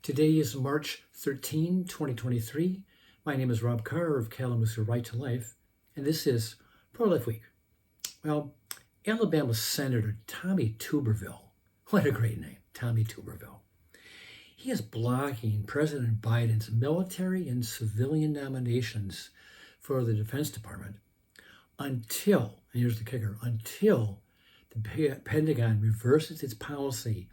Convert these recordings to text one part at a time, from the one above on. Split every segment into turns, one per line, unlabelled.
Today is March 13, 2023. My name is Rob Carr of Kalamazoo Right to Life, and this is Pro-Life Week. Well, Alabama Senator Tommy Tuberville, what a great name, Tommy Tuberville. He is blocking President Biden's military and civilian nominations for the Defense Department until, and here's the kicker, until the Pentagon reverses its policy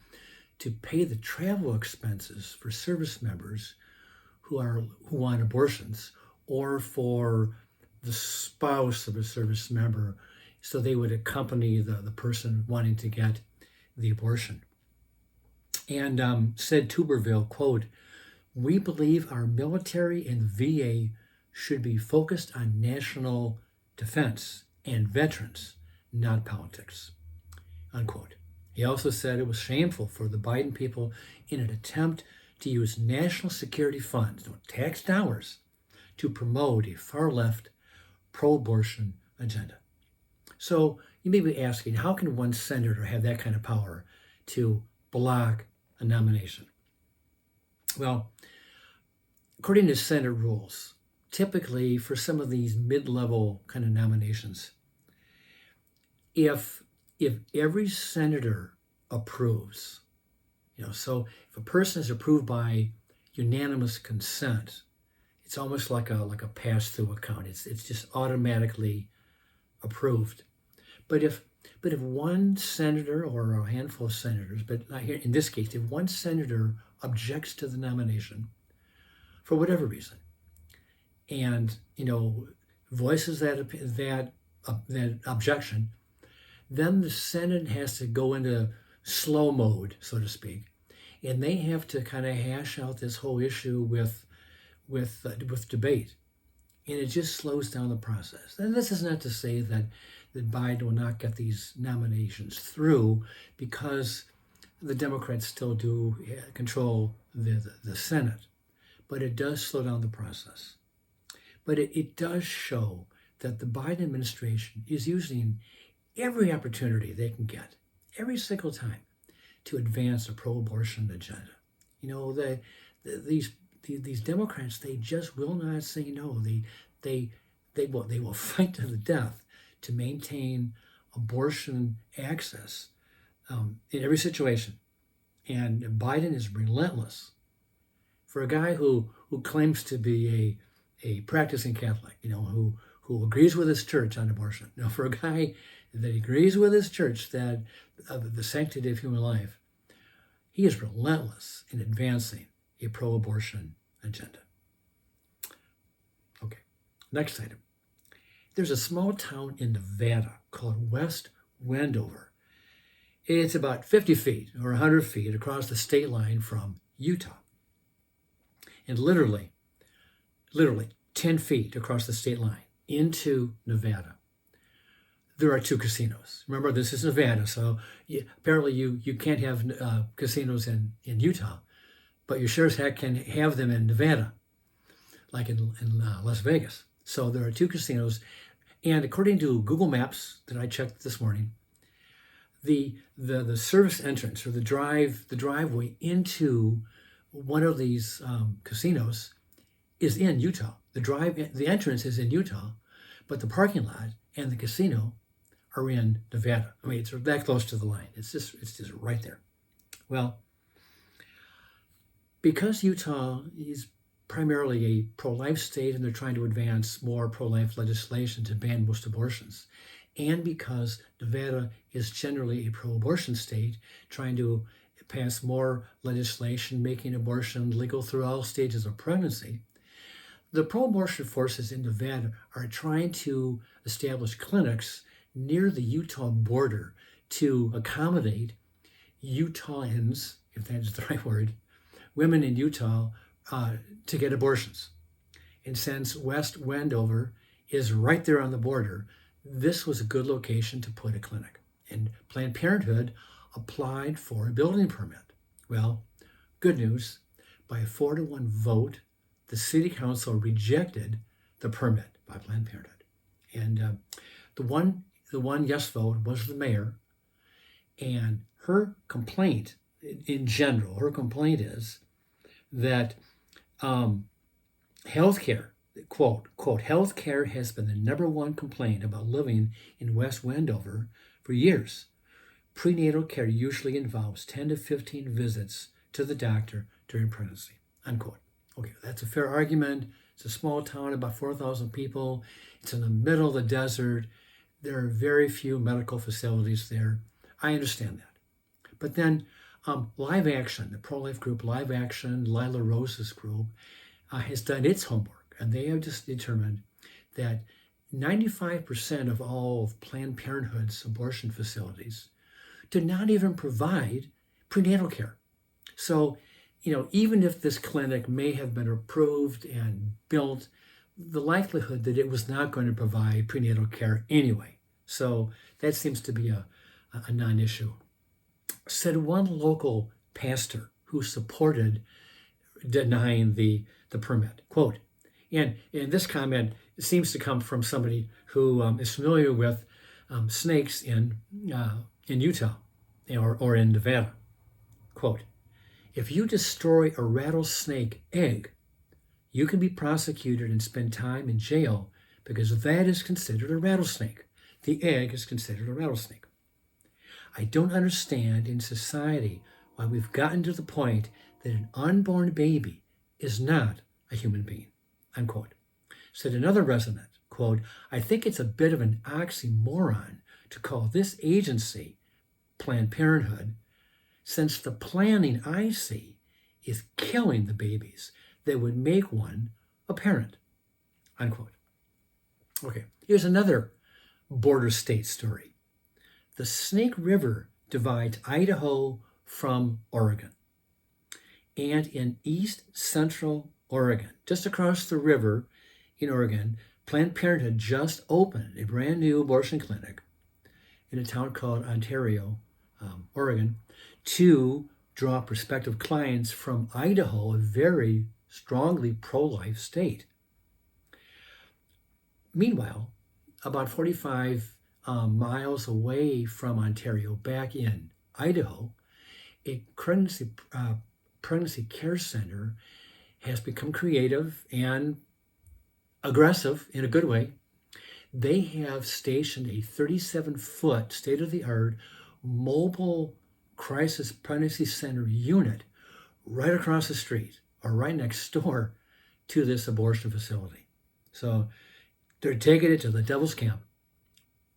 to pay the travel expenses for service members who want abortions, or for the spouse of a service member, so they would accompany the person wanting to get the abortion. And said Tuberville, quote, "We believe our military and VA should be focused on national defense and veterans, not politics," unquote. He also said it was shameful for the Biden people in an attempt to use national security funds, tax dollars, to promote a far-left, pro-abortion agenda. So you may be asking, how can one senator have that kind of power to block a nomination? Well, according to Senate rules, typically for some of these mid-level kind of nominations, if every senator approves, so if a person is approved by unanimous consent, it's almost like a pass-through account. It's just automatically approved. But if one senator or a handful of senators, but not here in this case, if one senator objects to the nomination for whatever reason, and voices that objection, then the Senate has to go into slow mode, so to speak, and they have to kind of hash out this whole issue with debate, and it just slows down the process. And this is not to say that Biden will not get these nominations through, because the Democrats still do control the Senate, but it does slow down the process. But it does show that the Biden administration is using every opportunity they can get, every single time, to advance a pro-abortion agenda. These Democrats, they just will not say no. They will fight to the death to maintain abortion access in every situation. And Biden is relentless. For a guy who claims to be a practicing Catholic, who agrees with his church on abortion, for a guy that agrees with his church that the sanctity of human life, he is relentless in advancing a pro-abortion agenda. Okay, next item. There's a small town in Nevada called West Wendover. It's about 50 feet or 100 feet across the state line from Utah. And literally 10 feet across the state line into Nevada, there are two casinos. Remember, this is Nevada, so apparently you can't have casinos in Utah, but you sure as heck can have them in Nevada, like in Las Vegas. So there are two casinos, and according to Google Maps that I checked this morning, the service entrance, or the driveway into one of these casinos is in Utah. The entrance is in Utah, but the parking lot and the casino are in Nevada. I mean, it's that close to the line. It's just right there. Well, because Utah is primarily a pro-life state, and they're trying to advance more pro-life legislation to ban most abortions, and because Nevada is generally a pro-abortion state, trying to pass more legislation making abortion legal through all stages of pregnancy, the pro-abortion forces in Nevada are trying to establish clinics near the Utah border to accommodate Utahns, if that's the right word, women in Utah, to get abortions. And since West Wendover is right there on the border, this was a good location to put a clinic. And Planned Parenthood applied for a building permit. Well, good news, by a 4-1 vote, the city council rejected the permit by Planned Parenthood. And the one yes vote was the mayor, and her complaint in general, is that healthcare, quote, healthcare has been the number one complaint about living in West Wendover for years. Prenatal care usually involves 10 to 15 visits to the doctor during pregnancy, unquote. Okay, that's a fair argument. It's a small town, about 4,000 people. It's in the middle of the desert. There are very few medical facilities there. I understand that. But then Live Action, the pro-life group Live Action, Lila Rose's group, has done its homework, and they have just determined that 95% of all of Planned Parenthood's abortion facilities do not even provide prenatal care. So, even if this clinic may have been approved and built, the likelihood that it was not going to provide prenatal care anyway. So that seems to be a non-issue. Said one local pastor who supported denying the permit, quote, and this comment seems to come from somebody who is familiar with snakes in Utah or in Nevada, quote, if you destroy a rattlesnake egg, you can be prosecuted and spend time in jail because that is considered a rattlesnake. The egg is considered a rattlesnake. I don't understand in society why we've gotten to the point that an unborn baby is not a human being, unquote. Said another resident, quote, I think it's a bit of an oxymoron to call this agency Planned Parenthood, since the planning I see is killing the babies that would make one a parent, unquote. Okay, here's another border state story. The Snake River divides Idaho from Oregon. And in east central Oregon, just across the river in Oregon, Planned Parenthood just opened a brand new abortion clinic in a town called Ontario, Oregon, to draw prospective clients from Idaho, a very strongly pro-life state. Meanwhile, about 45 miles away from Ontario, back in Idaho, a pregnancy care center has become creative and aggressive in a good way. They have stationed a 37-foot state-of-the-art mobile crisis pregnancy center unit right across the street or right next door to this abortion facility. So they're taking it to the devil's camp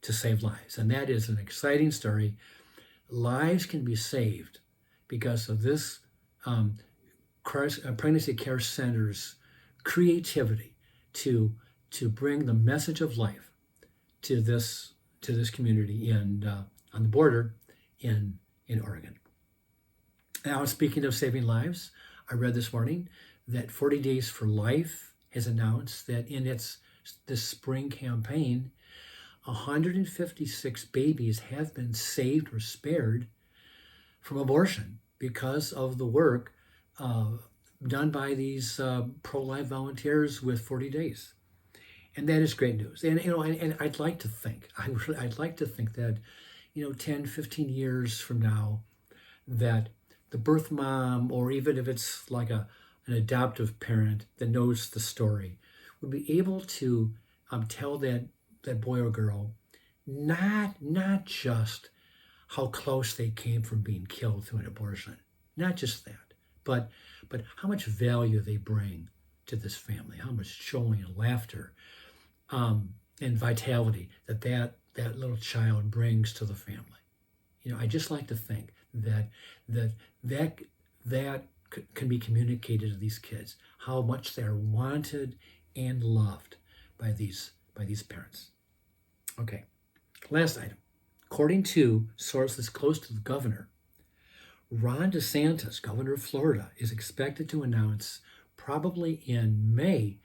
to save lives. And that is an exciting story. Lives can be saved because of this pregnancy care center's creativity to bring the message of life to this community on the border in Oregon. Now, speaking of saving lives, I read this morning that 40 Days for Life has announced that in this spring campaign, 156 babies have been saved or spared from abortion because of the work done by these pro-life volunteers with 40 Days. And that is great news. And I'd like to think that 10, 15 years from now, that the birth mom, or even if it's like an adoptive parent that knows the story, would be able to tell that boy or girl not just how close they came from being killed through an abortion, not just that, but how much value they bring to this family, how much joy and laughter and vitality that little child brings to the family. I just like to think that can be communicated to these kids, how much they're wanted and loved by these parents. Okay, last item. According to sources close to the governor, Ron DeSantis, governor of Florida, is expected to announce probably in May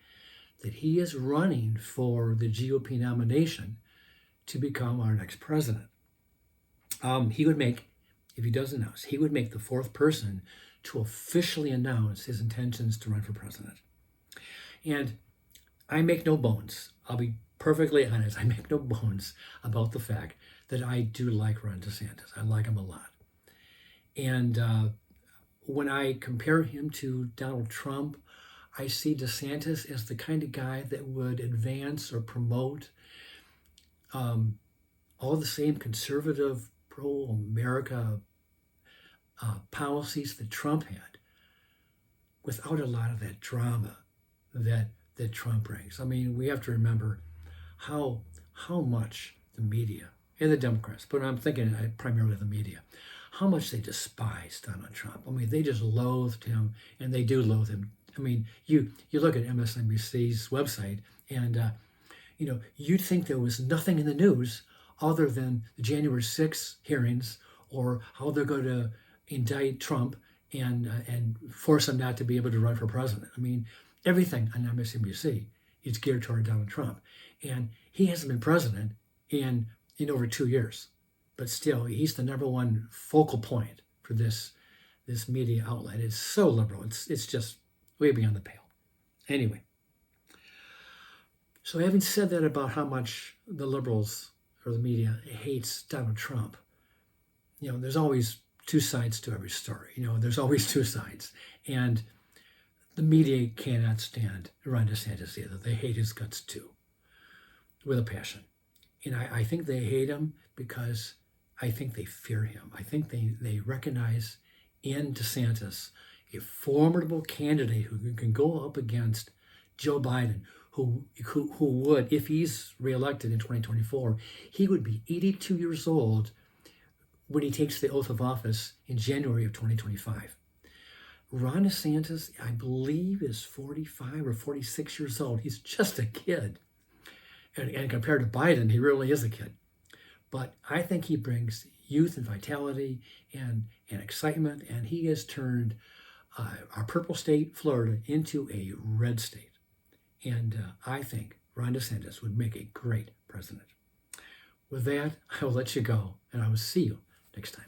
that he is running for the GOP nomination to become our next president. He would make, if he does announce, he would make the fourth person to officially announce his intentions to run for president. And I make no bones. I'll be perfectly honest. I make no bones about the fact that I do like Ron DeSantis. I like him a lot. And when I compare him to Donald Trump, I see DeSantis as the kind of guy that would advance or promote all the same conservative, pro-America policies that Trump had, without a lot of that drama that Trump brings. I mean, we have to remember how much the media and the Democrats, but I'm thinking primarily the media, how much they despise Donald Trump. I mean, they just loathed him, and they do loathe him. I mean, you look at MSNBC's website, and you'd think there was nothing in the news other than the January 6th hearings, or how they're going to indict Trump and force him not to be able to run for president. I mean, everything on MSNBC is geared toward Donald Trump, and he hasn't been president in over 2 years, but still he's the number one focal point for this media outlet. It's so liberal. It's just way beyond the pale. Anyway, so having said that about how much the liberals or the media hates Donald Trump, there's always two sides to every story. There's always two sides. And the media cannot stand Ron DeSantis either. They hate his guts too, with a passion. And I think they hate him because I think they fear him. I think they recognize in DeSantis a formidable candidate who can go up against Joe Biden, who would, if he's reelected in 2024, he would be 82 years old when he takes the oath of office in January of 2025. Ron DeSantis, I believe, is 45 or 46 years old. He's just a kid. And compared to Biden, he really is a kid. But I think he brings youth and vitality and excitement, and he has turned our purple state, Florida, into a red state. And I think Ron DeSantis would make a great president. With that, I will let you go, and I will see you next time.